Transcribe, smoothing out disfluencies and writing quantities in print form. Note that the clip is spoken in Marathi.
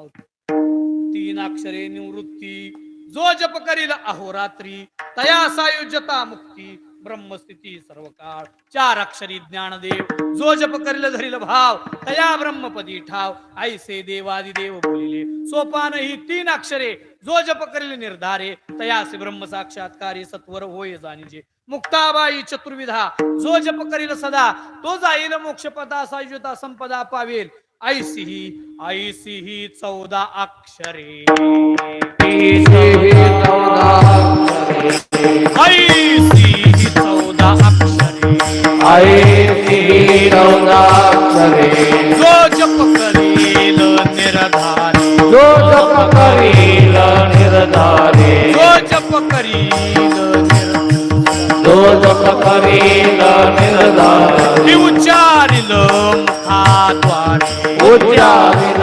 पावतो. 3 अक्षरे निवृत्ती, जो जप करील अहोरात्री, तया सायुज्यता मुक्ती, ब्रह्मस्थिती सर्व काळ. 4 अक्षरी ज्ञानदेव, जो जप करील धरील भाव, तया ब्रह्मपदी ठाव. ऐसे देवादिदेव बोलिले, सोपान ही 3 अक्षरे, जो जप करील निर्धारे, तयासे ब्रह्म साक्षात्कारे सत्वर होय जाणीजे. मुक्ताबाई चतुर्विधा, जो जप करील सदा, तो जाईल मोक्षपदा, सायुज्यता संपदा पावेल. ऐसी ही 14 अक्षरे, ऐसी ही 14 अक्षरे, जो जप करील निर्धारे, जो जप करील निर्धारे, जो जप करील निर्धारे, उच्चारिल मुखाद्वारे, उच्चारिल